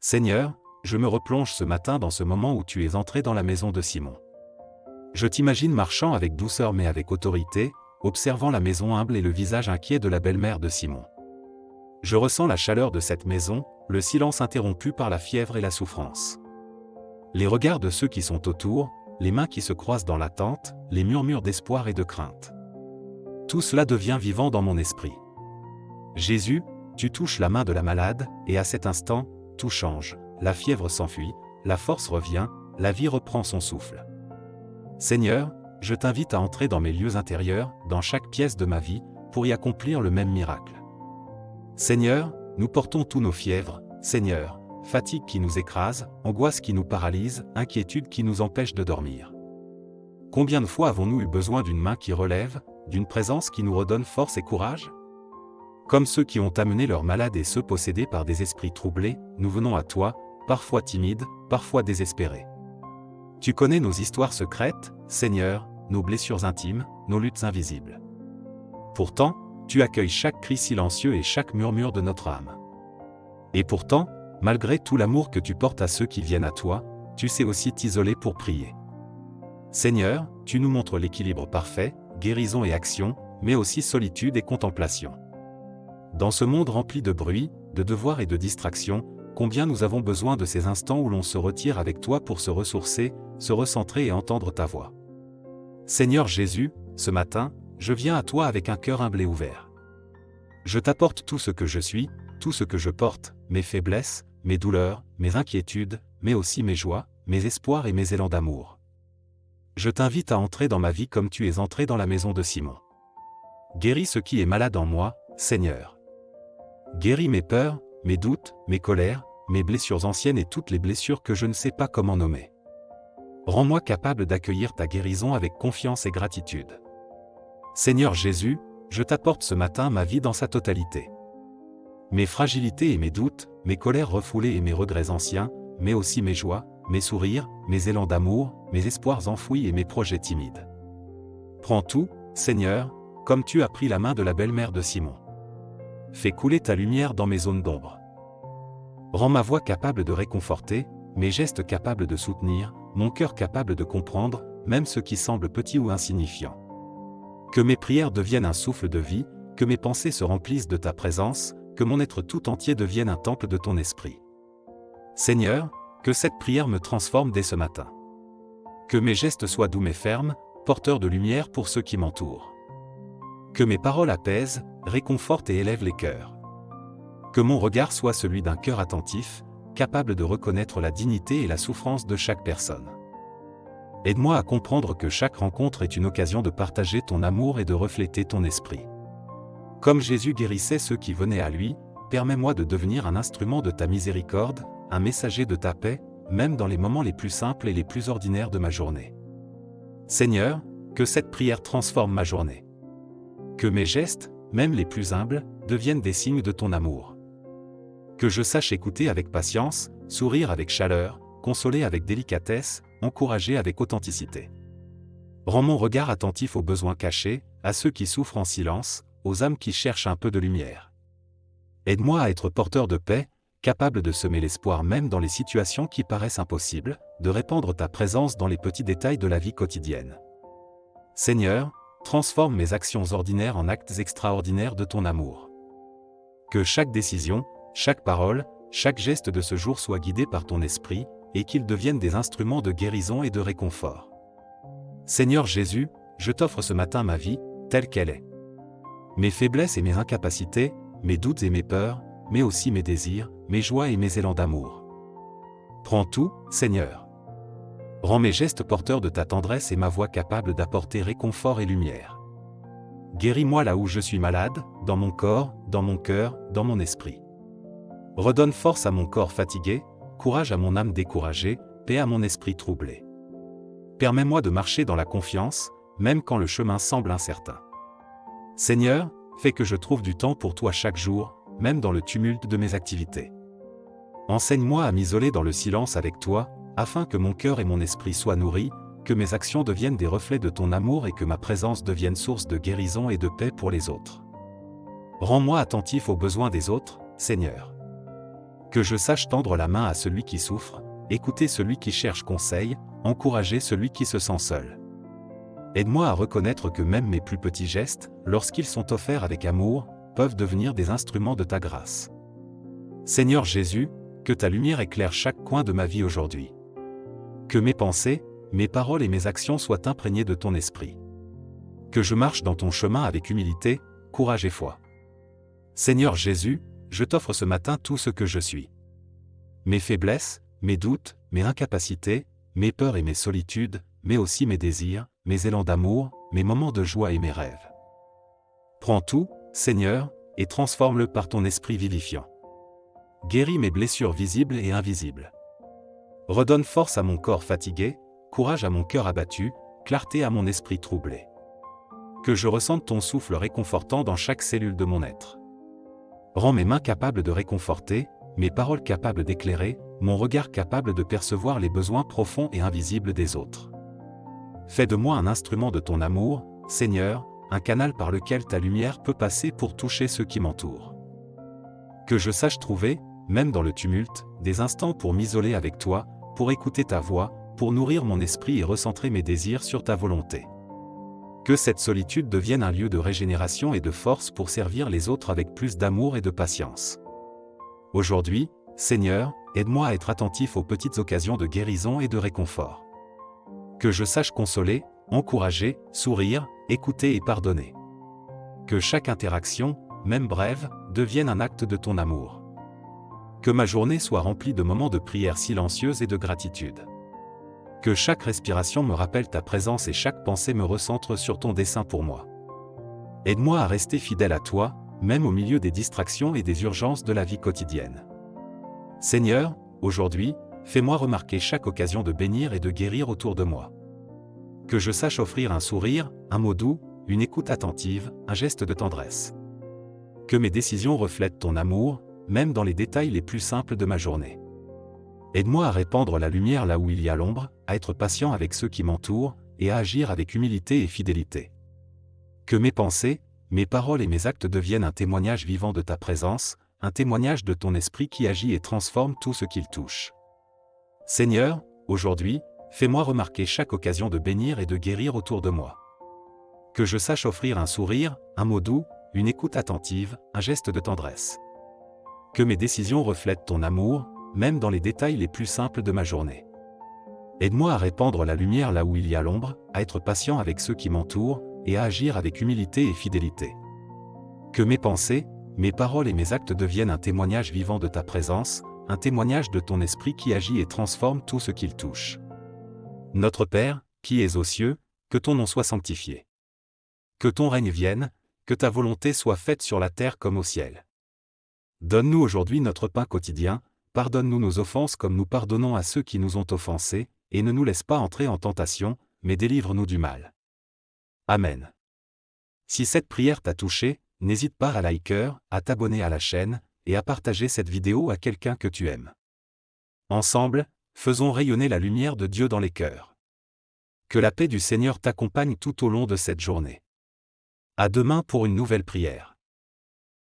Seigneur, je me replonge ce matin dans ce moment où tu es entré dans la maison de Simon. Je t'imagine marchant avec douceur mais avec autorité, observant la maison humble et le visage inquiet de la belle-mère de Simon. Je ressens la chaleur de cette maison, le silence interrompu par la fièvre et la souffrance. Les regards de ceux qui sont autour, les mains qui se croisent dans l'attente, les murmures d'espoir et de crainte. Tout cela devient vivant dans mon esprit. Jésus, tu touches la main de la malade, et à cet instant, tout change, la fièvre s'enfuit, la force revient, la vie reprend son souffle. Seigneur, je t'invite à entrer dans mes lieux intérieurs, dans chaque pièce de ma vie, pour y accomplir le même miracle. Seigneur, nous portons tous nos fièvres, Seigneur, fatigue qui nous écrase, angoisse qui nous paralyse, inquiétude qui nous empêche de dormir. Combien de fois avons-nous eu besoin d'une main qui relève, d'une présence qui nous redonne force et courage? Comme ceux qui ont amené leurs malades et ceux possédés par des esprits troublés, nous venons à toi, parfois timides, parfois désespérés. Tu connais nos histoires secrètes, Seigneur, nos blessures intimes, nos luttes invisibles. Pourtant, tu accueilles chaque cri silencieux et chaque murmure de notre âme. Et pourtant, malgré tout l'amour que tu portes à ceux qui viennent à toi, tu sais aussi t'isoler pour prier. Seigneur, tu nous montres l'équilibre parfait, guérison et action, mais aussi solitude et contemplation. Dans ce monde rempli de bruit, de devoirs et de distractions, combien nous avons besoin de ces instants où l'on se retire avec toi pour se ressourcer, se recentrer et entendre ta voix. Seigneur Jésus, ce matin, je viens à toi avec un cœur humble et ouvert. Je t'apporte tout ce que je suis, tout ce que je porte, mes faiblesses, mes douleurs, mes inquiétudes, mais aussi mes joies, mes espoirs et mes élans d'amour. Je t'invite à entrer dans ma vie comme tu es entré dans la maison de Simon. Guéris ce qui est malade en moi, Seigneur. Guéris mes peurs, mes doutes, mes colères, mes blessures anciennes et toutes les blessures que je ne sais pas comment nommer. Rends-moi capable d'accueillir ta guérison avec confiance et gratitude. Seigneur Jésus, je t'apporte ce matin ma vie dans sa totalité. Mes fragilités et mes doutes, mes colères refoulées et mes regrets anciens, mais aussi mes joies, mes sourires, mes élans d'amour, mes espoirs enfouis et mes projets timides. Prends tout, Seigneur, comme tu as pris la main de la belle-mère de Simon. Fais couler ta lumière dans mes zones d'ombre. Rends ma voix capable de réconforter, mes gestes capables de soutenir, mon cœur capable de comprendre, même ce qui semble petit ou insignifiant. Que mes prières deviennent un souffle de vie, que mes pensées se remplissent de ta présence, que mon être tout entier devienne un temple de ton esprit. Seigneur, que cette prière me transforme dès ce matin. Que mes gestes soient doux mais fermes, porteurs de lumière pour ceux qui m'entourent. Que mes paroles apaisent, réconfortent et élèvent les cœurs. Que mon regard soit celui d'un cœur attentif, capable de reconnaître la dignité et la souffrance de chaque personne. Aide-moi à comprendre que chaque rencontre est une occasion de partager ton amour et de refléter ton esprit. Comme Jésus guérissait ceux qui venaient à lui, permets-moi de devenir un instrument de ta miséricorde, un messager de ta paix, même dans les moments les plus simples et les plus ordinaires de ma journée. Seigneur, que cette prière transforme ma journée. Que mes gestes, même les plus humbles, deviennent des signes de ton amour. Que je sache écouter avec patience, sourire avec chaleur, consoler avec délicatesse, encourager avec authenticité. Rends mon regard attentif aux besoins cachés, à ceux qui souffrent en silence, aux âmes qui cherchent un peu de lumière. Aide-moi à être porteur de paix, capable de semer l'espoir même dans les situations qui paraissent impossibles, de répandre ta présence dans les petits détails de la vie quotidienne. Seigneur, transforme mes actions ordinaires en actes extraordinaires de ton amour. Que chaque décision, chaque parole, chaque geste de ce jour soit guidé par ton esprit, et qu'ils deviennent des instruments de guérison et de réconfort. Seigneur Jésus, je t'offre ce matin ma vie, telle qu'elle est. Mes faiblesses et mes incapacités, mes doutes et mes peurs, mais aussi mes désirs, mes joies et mes élans d'amour. Prends tout, Seigneur. Rends mes gestes porteurs de ta tendresse et ma voix capable d'apporter réconfort et lumière. Guéris-moi là où je suis malade, dans mon corps, dans mon cœur, dans mon esprit. Redonne force à mon corps fatigué, courage à mon âme découragée, paix à mon esprit troublé. Permets-moi de marcher dans la confiance, même quand le chemin semble incertain. Seigneur, fais que je trouve du temps pour toi chaque jour, même dans le tumulte de mes activités. Enseigne-moi à m'isoler dans le silence avec toi, afin que mon cœur et mon esprit soient nourris, que mes actions deviennent des reflets de ton amour et que ma présence devienne source de guérison et de paix pour les autres. Rends-moi attentif aux besoins des autres, Seigneur. Que je sache tendre la main à celui qui souffre, écouter celui qui cherche conseil, encourager celui qui se sent seul. Aide-moi à reconnaître que même mes plus petits gestes, lorsqu'ils sont offerts avec amour, peuvent devenir des instruments de ta grâce. Seigneur Jésus, que ta lumière éclaire chaque coin de ma vie aujourd'hui. Que mes pensées, mes paroles et mes actions soient imprégnées de ton esprit. Que je marche dans ton chemin avec humilité, courage et foi. Seigneur Jésus, je t'offre ce matin tout ce que je suis. Mes faiblesses, mes doutes, mes incapacités, mes peurs et mes solitudes, mais aussi mes désirs, mes élans d'amour, mes moments de joie et mes rêves. Prends tout, Seigneur, et transforme-le par ton esprit vivifiant. Guéris mes blessures visibles et invisibles. Redonne force à mon corps fatigué, courage à mon cœur abattu, clarté à mon esprit troublé. Que je ressente ton souffle réconfortant dans chaque cellule de mon être. Rends mes mains capables de réconforter, mes paroles capables d'éclairer, mon regard capable de percevoir les besoins profonds et invisibles des autres. Fais de moi un instrument de ton amour, Seigneur, un canal par lequel ta lumière peut passer pour toucher ceux qui m'entourent. Que je sache trouver, même dans le tumulte, des instants pour m'isoler avec toi, pour écouter ta voix, pour nourrir mon esprit et recentrer mes désirs sur ta volonté. Que cette solitude devienne un lieu de régénération et de force pour servir les autres avec plus d'amour et de patience. Aujourd'hui, Seigneur, aide-moi à être attentif aux petites occasions de guérison et de réconfort. Que je sache consoler, encourager, sourire, écouter et pardonner. Que chaque interaction, même brève, devienne un acte de ton amour. Que ma journée soit remplie de moments de prière silencieuse et de gratitude. Que chaque respiration me rappelle ta présence et chaque pensée me recentre sur ton dessein pour moi. Aide-moi à rester fidèle à toi, même au milieu des distractions et des urgences de la vie quotidienne. Seigneur, aujourd'hui, fais-moi remarquer chaque occasion de bénir et de guérir autour de moi. Que je sache offrir un sourire, un mot doux, une écoute attentive, un geste de tendresse. Que mes décisions reflètent ton amour, même dans les détails les plus simples de ma journée. Aide-moi à répandre la lumière là où il y a l'ombre, à être patient avec ceux qui m'entourent, et à agir avec humilité et fidélité. Que mes pensées, mes paroles et mes actes deviennent un témoignage vivant de ta présence, un témoignage de ton esprit qui agit et transforme tout ce qu'il touche. Seigneur, aujourd'hui, fais-moi remarquer chaque occasion de bénir et de guérir autour de moi. Que je sache offrir un sourire, un mot doux, une écoute attentive, un geste de tendresse. Que mes décisions reflètent ton amour, même dans les détails les plus simples de ma journée. Aide-moi à répandre la lumière là où il y a l'ombre, à être patient avec ceux qui m'entourent, et à agir avec humilité et fidélité. Que mes pensées, mes paroles et mes actes deviennent un témoignage vivant de ta présence, un témoignage de ton esprit qui agit et transforme tout ce qu'il touche. Notre Père, qui es aux cieux, que ton nom soit sanctifié. Que ton règne vienne, que ta volonté soit faite sur la terre comme au ciel. Donne-nous aujourd'hui notre pain quotidien, pardonne-nous nos offenses comme nous pardonnons à ceux qui nous ont offensés, et ne nous laisse pas entrer en tentation, mais délivre-nous du mal. Amen. Si cette prière t'a touché, n'hésite pas à liker, à t'abonner à la chaîne, et à partager cette vidéo à quelqu'un que tu aimes. Ensemble, faisons rayonner la lumière de Dieu dans les cœurs. Que la paix du Seigneur t'accompagne tout au long de cette journée. À demain pour une nouvelle prière.